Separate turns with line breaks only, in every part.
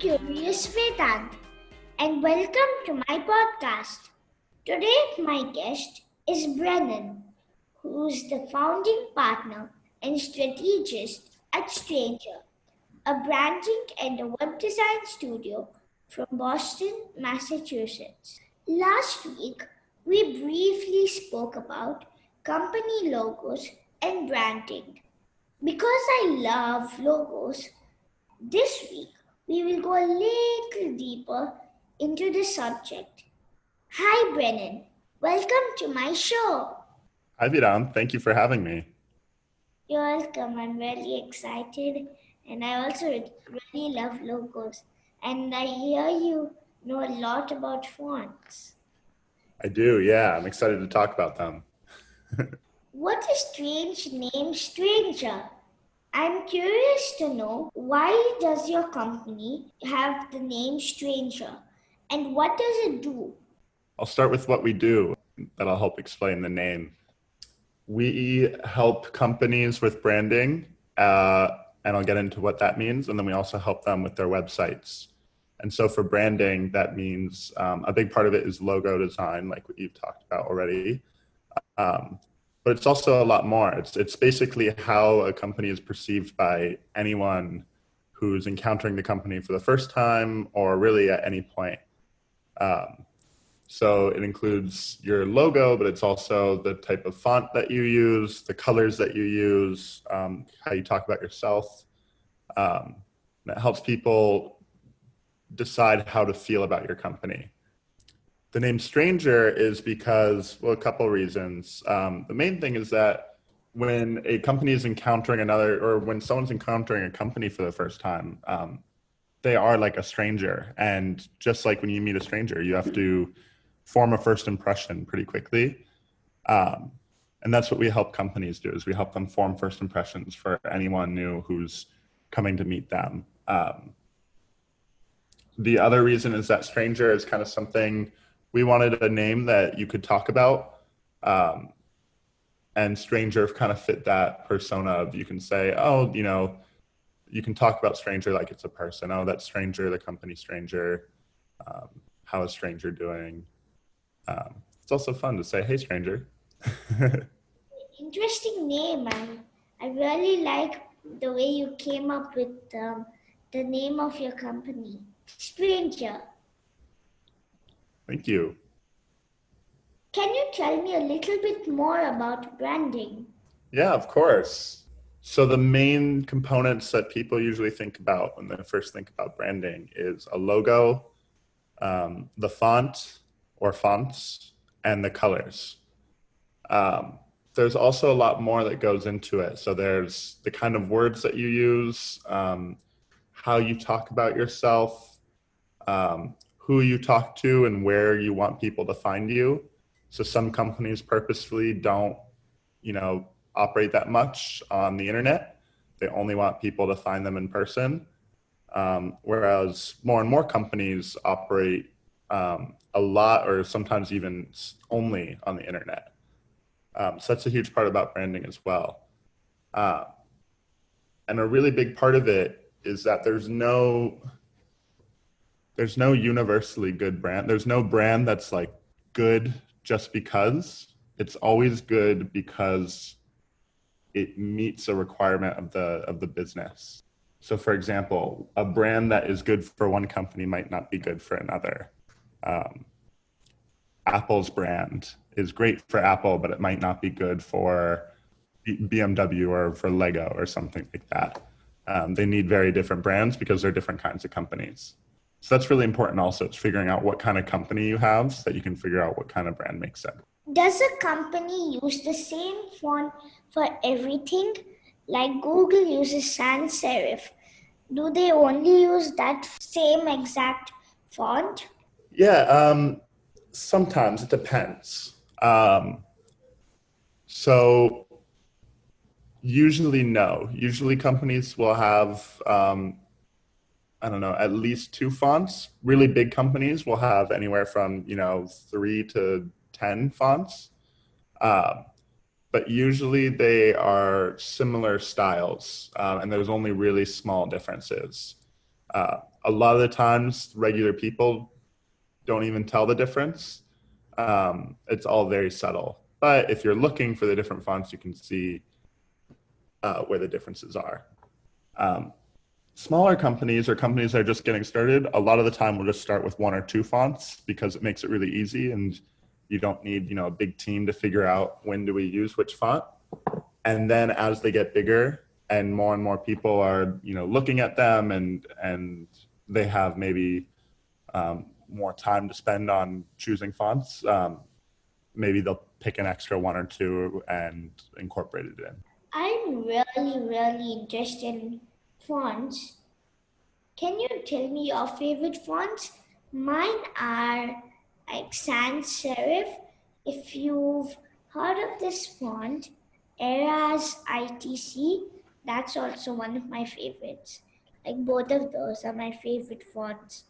Curious Vedanth, and welcome to my podcast. Today, my guest is Brennan, who is the founding partner and strategist at Stranger, a branding and a web design studio from Boston, Massachusetts. Last week, we briefly spoke about company logos and branding. Because I love logos, this week we will go a little deeper into the subject. Hi, Brennan. Welcome to my show.
Hi, Vedanth. Thank you for having me.
You're welcome. I'm really excited, and I also really love logos. And I hear you know a lot about fonts.
I do, yeah. I'm excited to talk about them.
What a strange name, Stranger. I'm curious to know, why does your company have the name Stranger, and what does it do?
I'll start with what we do. That'll help explain the name. We help companies with branding, and I'll get into what that means. And then we also help them with their websites. And so for branding, that means a big part of it is logo design, like what you've talked about already. But it's also a lot more. It's basically how a company is perceived by anyone who's encountering the company for the first time or really at any point. So it includes your logo, but it's also the type of font that you use, the colors that you use, how you talk about yourself. That helps people decide how to feel about your company. The name Stranger is because, well, a couple reasons. The main thing is that when a company is encountering another, or when someone's encountering a company for the first time, they are like a stranger. And just like when you meet a stranger, you have to form a first impression pretty quickly. And that's what we help companies do, is we help them form first impressions for anyone new who's coming to meet them. The other reason is that Stranger is kind of something, we wanted a name that you could talk about. And Stranger kind of fit that persona of, you can say, oh, you know, you can talk about Stranger like it's a person. Oh, that's Stranger, the company Stranger. How is Stranger doing? It's also fun to say, hey, Stranger.
Interesting name, and I really like the way you came up with the name of your company, Stranger.
Thank you.
Can you tell me a little bit more about branding?
Yeah, of course. So the main components that people usually think about when they first think about branding is a logo, the font or fonts, and the colors. There's also a lot more that goes into it. So there's the kind of words that you use, how you talk about yourself, who you talk to, and where you want people to find you. So some companies purposefully don't, operate that much on the internet. They only want people to find them in person. Whereas more and more companies operate a lot, or sometimes even only, on the internet. So that's a huge part about branding as well. And a really big part of it is that there's no universally good brand. There's no brand that's like good just because. It's always good because it meets a requirement of the business. So for example, a brand that is good for one company might not be good for another. Apple's brand is great for Apple, but it might not be good for BMW or for Lego or something like that. They need very different brands because they're different kinds of companies. So that's really important also, is figuring out what kind of company you have so that you can figure out what kind of brand makes sense.
Does a company use the same font for everything? Like Google uses sans serif. Do they only use that same exact font?
Yeah, sometimes it depends. So usually no. Usually companies will have, at least two fonts. Really big companies will have anywhere from, 3 to 10 fonts. But usually they are similar styles, and there's only really small differences. A lot of the times, regular people don't even tell the difference. It's all very subtle. But if you're looking for the different fonts, you can see where the differences are. Smaller companies or companies that are just getting started, a lot of the time we'll just start with 1 or 2 fonts because it makes it really easy, and you don't need, a big team to figure out when do we use which font. And then as they get bigger and more people are, looking at them and they have maybe more time to spend on choosing fonts, maybe they'll pick an extra 1 or 2 and incorporate it in.
I'm really interested in fonts. Can you tell me your favorite fonts? Mine are like sans serif. If you've heard of this font, Era's ITC, that's also one of my favorites. Like both of those are my favorite fonts.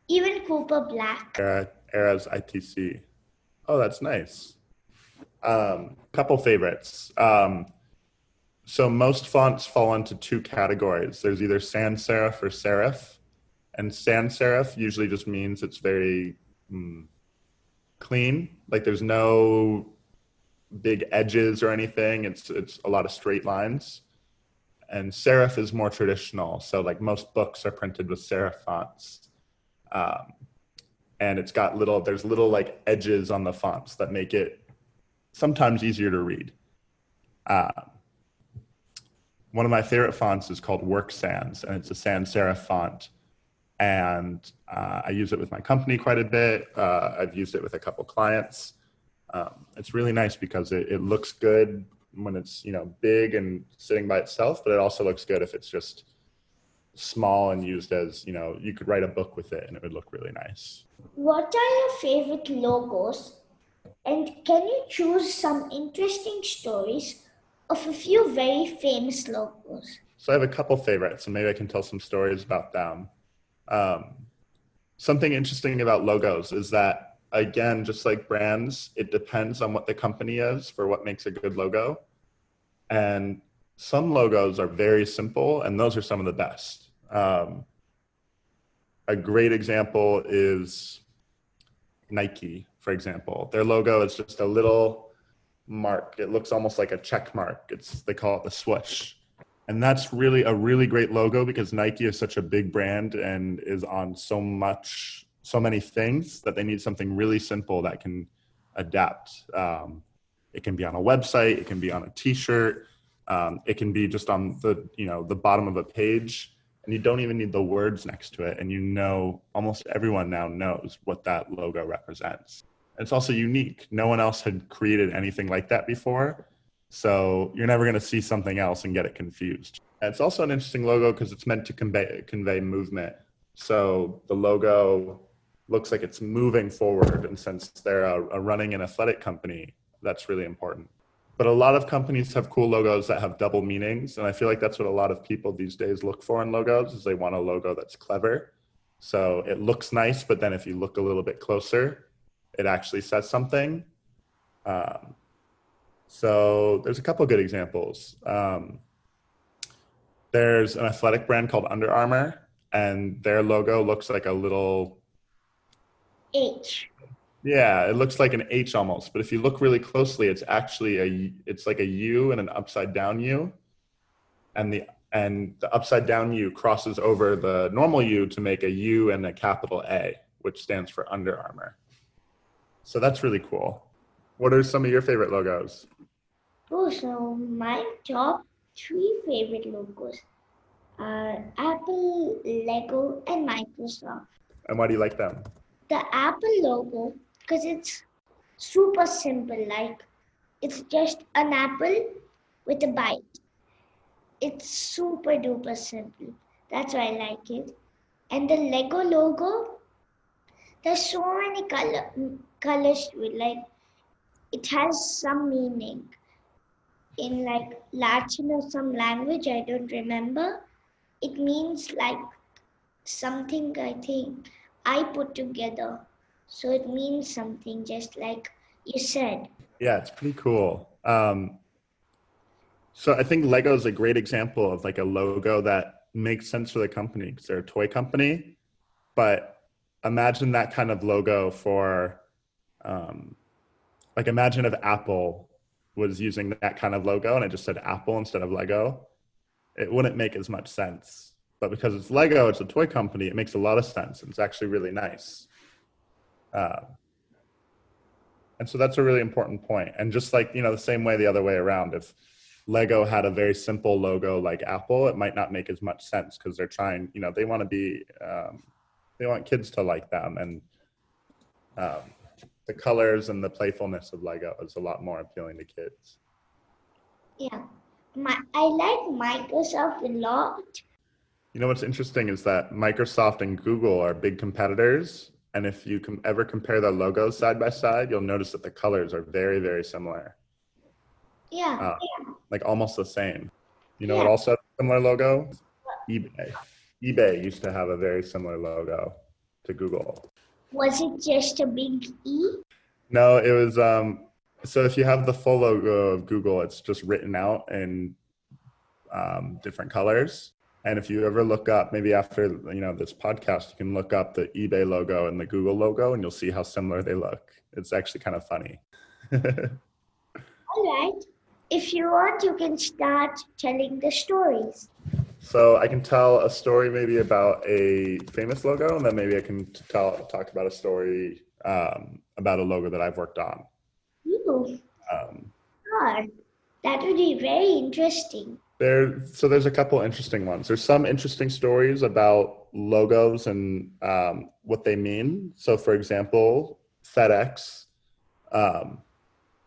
Even Cooper Black.
Era's ITC. Oh, that's nice. Couple favorites. So most fonts fall into 2 categories. There's either sans serif or serif. And sans serif usually just means it's very clean. Like there's no big edges or anything. It's a lot of straight lines. And serif is more traditional. So like most books are printed with serif fonts. And there's little like edges on the fonts that make it sometimes easier to read. One of my favorite fonts is called Work Sans, and it's a sans serif font. And I use it with my company quite a bit. I've used it with a couple clients. It's really nice because it looks good when it's, big and sitting by itself, but it also looks good if it's just small and used as, you could write a book with it and it would look really nice.
What are your favorite logos? And can you choose some interesting stories of a few very famous logos?
So I have a couple favorites, and maybe I can tell some stories about them. Something interesting about logos is that, again, just like brands, it depends on what the company is for what makes a good logo. And some logos are very simple, and those are some of the best. A great example is Nike, for example. Their logo is just a little mark. It looks almost like a check mark. They call it the swoosh. And that's really a really great logo because Nike is such a big brand and is on so many things that they need something really simple that can adapt. It can be on a website, it can be on a t-shirt, it can be just on the bottom of a page, and you don't even need the words next to it. And almost everyone now knows what that logo represents. It's also unique. No one else had created anything like that before. So you're never going to see something else and get it confused. And it's also an interesting logo because it's meant to convey movement. So the logo looks like it's moving forward. And since they're a running and athletic company, that's really important. But a lot of companies have cool logos that have double meanings. And I feel like that's what a lot of people these days look for in logos, is they want a logo that's clever. So it looks nice, but then if you look a little bit closer, it actually says something. So there's a couple of good examples. There's an athletic brand called Under Armour, and their logo looks like a little
H.
Yeah, it looks like an H almost, but if you look really closely, it's actually it's like a U and an upside down U, and the upside down U crosses over the normal U to make a U and a capital A, which stands for Under Armour. So that's really cool. What are some of your favorite logos?
Oh, so my top 3 favorite logos are Apple, Lego, and Microsoft.
And why do you like them?
The Apple logo, because it's super simple, like it's just an apple with a bite. It's super duper simple. That's why I like it. And the Lego logo, there's so many colors to it. Like it has some meaning in like Latin or some language, I don't remember. It means like something, I think, I put together. So it means something, just like you said.
Yeah, it's pretty cool. So I think Lego is a great example of like a logo that makes sense for the company because they're a toy company. But imagine that kind of logo for, like imagine if Apple was using that kind of logo and it just said Apple instead of Lego. It wouldn't make as much sense. But because it's Lego, it's a toy company, it makes a lot of sense. It's actually really nice. And so that's a really important point. And just like, the same way the other way around, if Lego had a very simple logo like Apple, it might not make as much sense because they're trying, they want to be, they want kids to like them. And the colors and the playfulness of Lego is a lot more appealing to kids.
Yeah. I like Microsoft a lot.
What's interesting is that Microsoft and Google are big competitors. And if you ever compare their logos side by side, you'll notice that the colors are very, very similar.
Yeah.
Like almost the same. What also has a similar logo? eBay. eBay used to have a very similar logo to Google.
Was it just a big E?
No, it was, so if you have the full logo of Google, it's just written out in different colors. And if you ever look up, maybe after this podcast, you can look up the eBay logo and the Google logo, and you'll see how similar they look. It's actually kind of funny.
All right. If you want, you can start telling the stories.
So I can tell a story maybe about a famous logo, and then maybe I can talk about a story about a logo that I've worked on.
Ooh. Sure. That would be very interesting.
There's a couple interesting ones. There's some interesting stories about logos and what they mean. So for example, FedEx,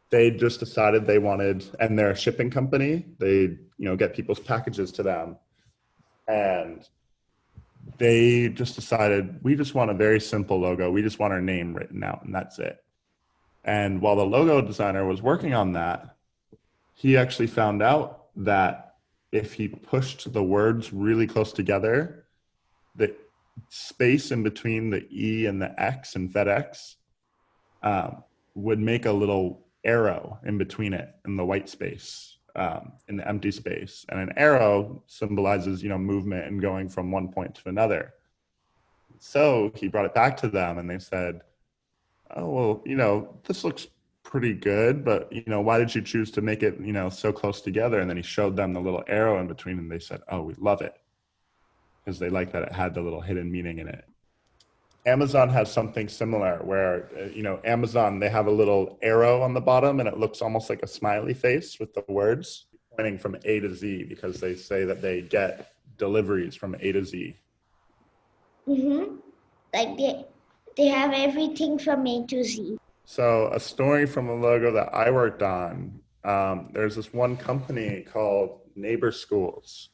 they just decided they wanted, and they're a shipping company, they get people's packages to them. And they just decided, we just want a very simple logo. We just want our name written out and that's it. And while the logo designer was working on that, he actually found out that if he pushed the words really close together, the space in between the E and the X in FedEx would make a little arrow in between it in the white space, in the empty space. And an arrow symbolizes, movement and going from one point to another. So he brought it back to them and they said, oh, well, this looks pretty good, but why did you choose to make it so close together? And then he showed them the little arrow in between and they said, oh, we love it, because they like that it had the little hidden meaning in it. Amazon has something similar where Amazon, they have a little arrow on the bottom and it looks almost like a smiley face with the words pointing from A to Z, because they say that they get deliveries from A to Z.
Like they have everything from A to Z.
So a story from a logo that I worked on, there's this one company called Neighbor Schools,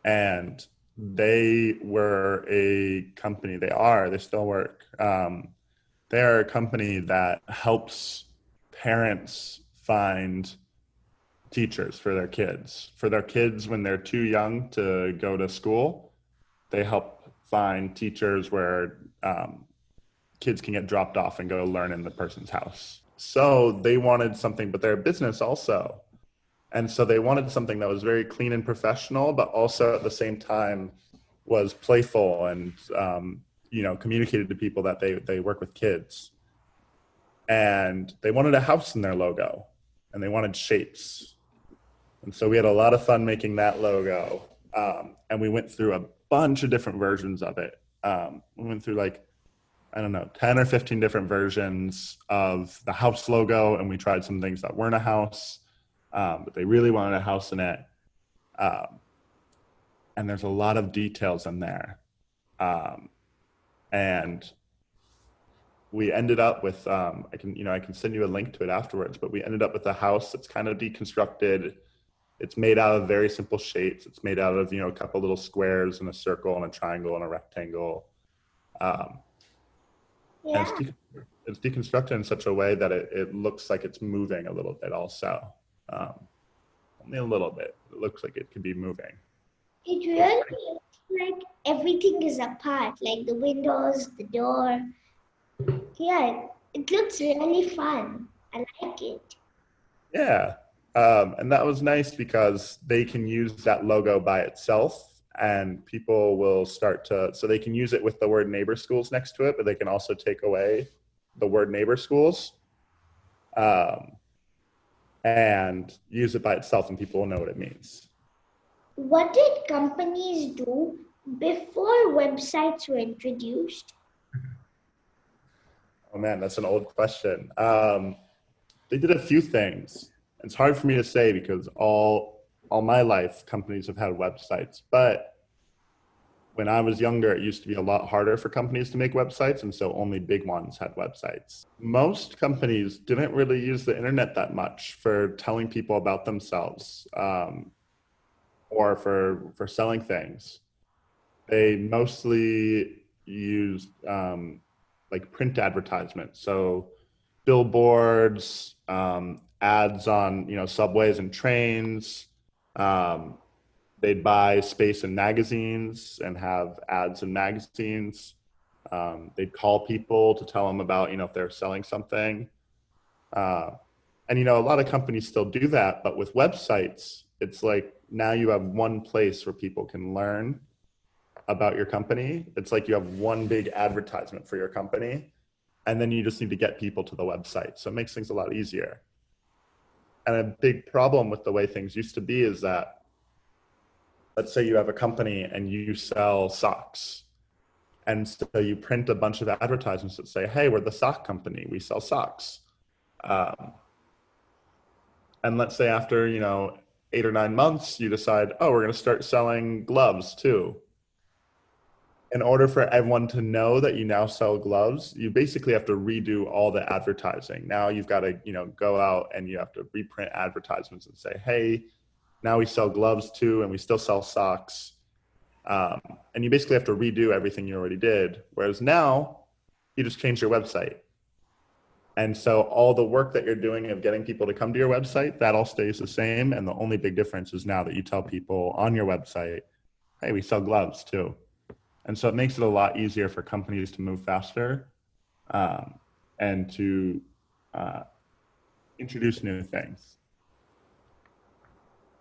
and they were a company, they still work. They're a company that helps parents find teachers for their kids. For their kids when they're too young to go to school, they help find teachers where kids can get dropped off and go learn in the person's house. So they wanted something, but they're a business also. And so they wanted something that was very clean and professional, but also at the same time was playful and, communicated to people that they work with kids. And they wanted a house in their logo, and they wanted shapes. And so we had a lot of fun making that logo. And we went through a bunch of different versions of it. We went through 10 or 15 different versions of the house logo, and we tried some things that weren't a house, but they really wanted a house in it. And there's a lot of details in there. And we ended up with, I can send you a link to it afterwards, but we ended up with a house that's kind of deconstructed. It's made out of very simple shapes. It's made out of, a couple little squares and a circle and a triangle and a rectangle. And it's deconstructed in such a way that it looks like it's moving a little bit also. Only a little bit. It looks like it could be moving.
It really looks like everything is apart, like the windows, the door. Yeah, it looks really fun. I like it.
Yeah. And that was nice because they can use that logo by itself and people will start to, so they can use it with the word neighbor schools next to it, but they can also take away the word neighbor schools and use it by itself, and people will know what it means.
What did companies do before websites were introduced?
Oh man, that's an old question. They did a few things. It's hard for me to say because all my life companies have had websites, but when I was younger, it used to be a lot harder for companies to make websites, and so only big ones had websites. Most companies didn't really use the internet that much for telling people about themselves or for selling things. They mostly used like print advertisements, so billboards, ads on subways and trains. They'd buy space in magazines and have ads in magazines. They'd call people to tell them about if they're selling something. And a lot of companies still do that, but with websites, it's like now you have one place where people can learn about your company. It's like you have one big advertisement for your company, and then you just need to get people to the website. So it makes things a lot easier. And a big problem with the way things used to be is that, let's say you have a company and you sell socks. And so you print a bunch of advertisements that say, hey, we're the sock company, we sell socks. And let's say after 8 or 9 months, you decide, oh, we're going to start selling gloves too. In order for everyone to know that you now sell gloves, you basically have to redo all the advertising. Now you've got to go out and you have to reprint advertisements and say, hey, now we sell gloves too, and we still sell socks. And you basically have to redo everything you already did. Whereas now, you just change your website. And so all the work that you're doing of getting people to come to your website, that all stays the same. And the only big difference is now that you tell people on your website, hey, we sell gloves too. And so it makes it a lot easier for companies to move faster and to introduce new things.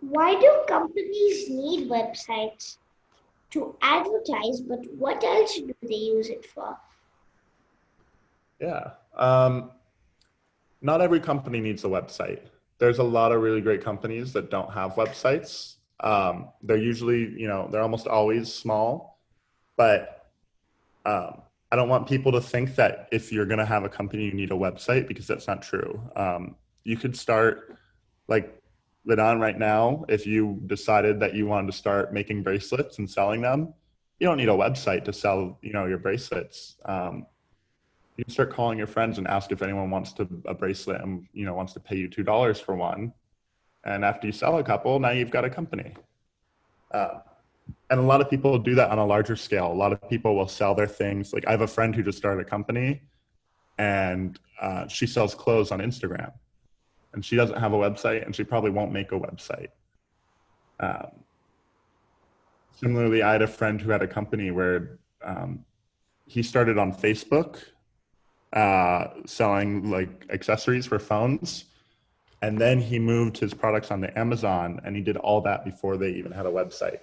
Why do companies need websites? To advertise, but what else do they use it for?
Yeah. Not every company needs a website. There's a lot of really great companies that don't have websites. They're usually, they're almost always small, but I don't want people to think that if you're going to have a company, you need a website, because that's not true. You could start like Vedanth right now. If you decided that you wanted to start making bracelets and selling them, you don't need a website to sell, your bracelets. You can start calling your friends and ask if anyone wants a bracelet and wants to pay you $2 for one. And after you sell a couple, now you've got a company. And a lot of people do that on a larger scale. A lot of people will sell their things. Like I have a friend who just started a company, and she sells clothes on Instagram. And she doesn't have a website, and she probably won't make a website. Similarly, I had a friend who had a company where he started on Facebook selling like accessories for phones. And then he moved his products onto Amazon, and he did all that before they even had a website.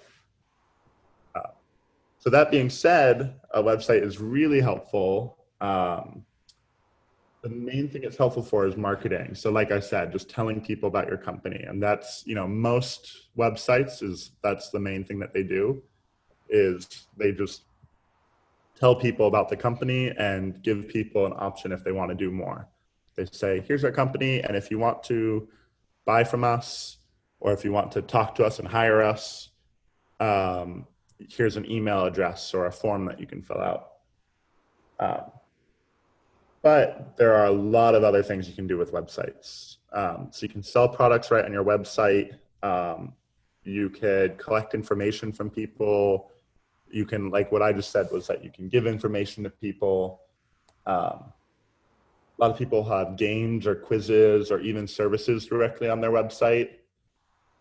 So that being said, a website is really helpful. The main thing it's helpful for is marketing. So like I said, just telling people about your company. And that's, most websites that's the main thing that they do, is they just tell people about the company and give people an option if they want to do more. They say, here's our company, and if you want to buy from us, or if you want to talk to us and hire us, here's an email address or a form that you can fill out. But there are a lot of other things you can do with websites. So you can sell products right on your website. You could collect information from people. You can, like what I just said was that you can give information to people. A lot of people have games or quizzes or even services directly on their website.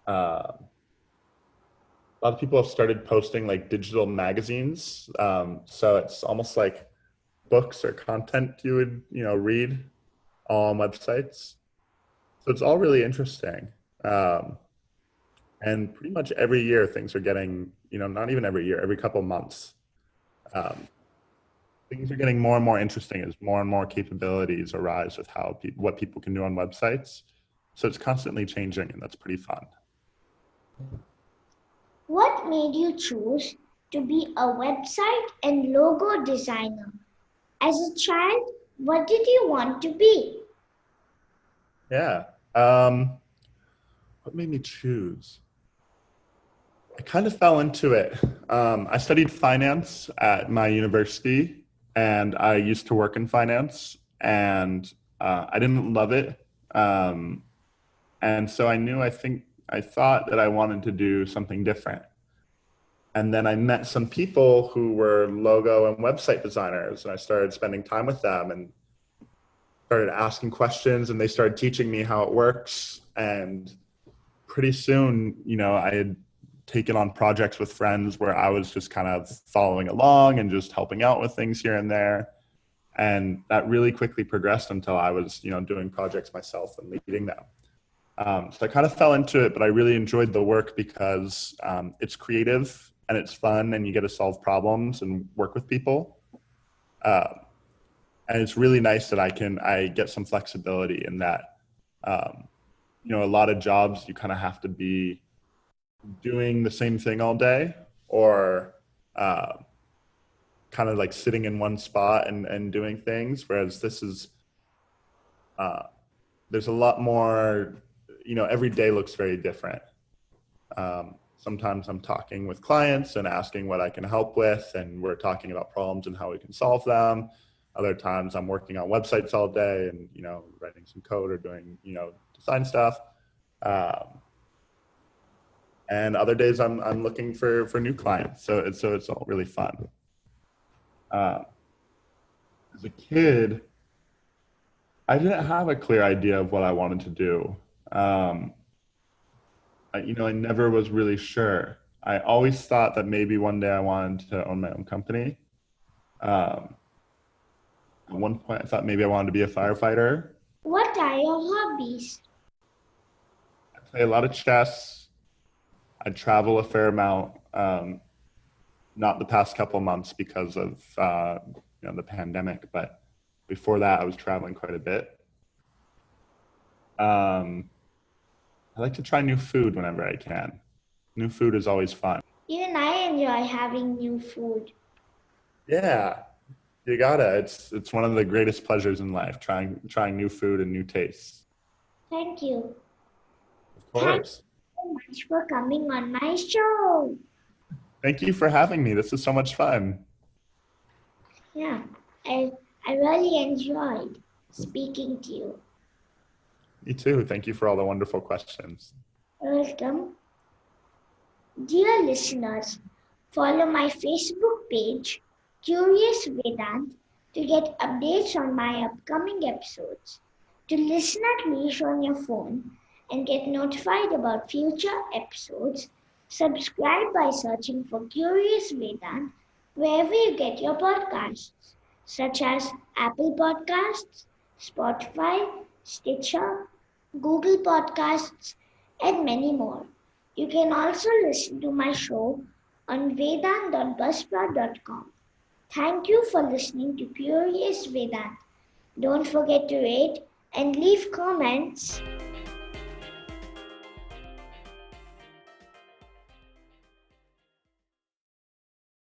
A lot of people have started posting like digital magazines. So it's almost like books or content you would, read all on websites. So it's all really interesting. And pretty much every year things are getting, not even every year, every couple months, things are getting more and more interesting as more and more capabilities arise with what people can do on websites. So it's constantly changing, and that's pretty fun.
What made you choose to be a website and logo designer? As a child, what did you want to be?
Yeah. What made me choose? I kind of fell into it. I studied finance at my university, and I used to work in finance, and I didn't love it. And so I thought that I wanted to do something different. And then I met some people who were logo and website designers, and I started spending time with them and started asking questions, and they started teaching me how it works. And pretty soon, I had taken on projects with friends where I was just kind of following along and just helping out with things here and there. And that really quickly progressed until I was, doing projects myself and leading them. So I kind of fell into it, but I really enjoyed the work because it's creative and it's fun, and you get to solve problems and work with people. And it's really nice that I get some flexibility in that. A lot of jobs you kind of have to be doing the same thing all day, or kind of like sitting in one spot and doing things. Whereas this is, there's a lot more, every day looks very different. Sometimes I'm talking with clients and asking what I can help with, and we're talking about problems and how we can solve them. Other times I'm working on websites all day and, writing some code or doing, design stuff. And other days I'm looking for new clients. So it's all really fun. As a kid, I didn't have a clear idea of what I wanted to do. I never was really sure. I always thought that maybe one day I wanted to own my own company. At one point, I thought maybe I wanted to be a firefighter.
What are your hobbies?
I play a lot of chess. I travel a fair amount. Not the past couple months because of the pandemic, but before that, I was traveling quite a bit. I like to try new food whenever I can. New food is always fun.
Even I enjoy having new food.
Yeah, you gotta. It's one of the greatest pleasures in life, trying new food and new tastes.
Thank you.
Of course.
Thank you so much for coming on my show.
Thank you for having me. This is so much fun.
Yeah, I really enjoyed speaking to you.
Me too. Thank you for all the wonderful questions.
Welcome. Dear listeners, follow my Facebook page, Curious Vedanth, to get updates on my upcoming episodes. To listen at least on your phone and get notified about future episodes, subscribe by searching for Curious Vedanth wherever you get your podcasts, such as Apple Podcasts, Spotify, Stitcher, Google Podcasts, and many more. You can also listen to my show on vedanth.buzzsprout.com. Thank you for listening to Curious Vedanth. Don't forget to rate and leave comments.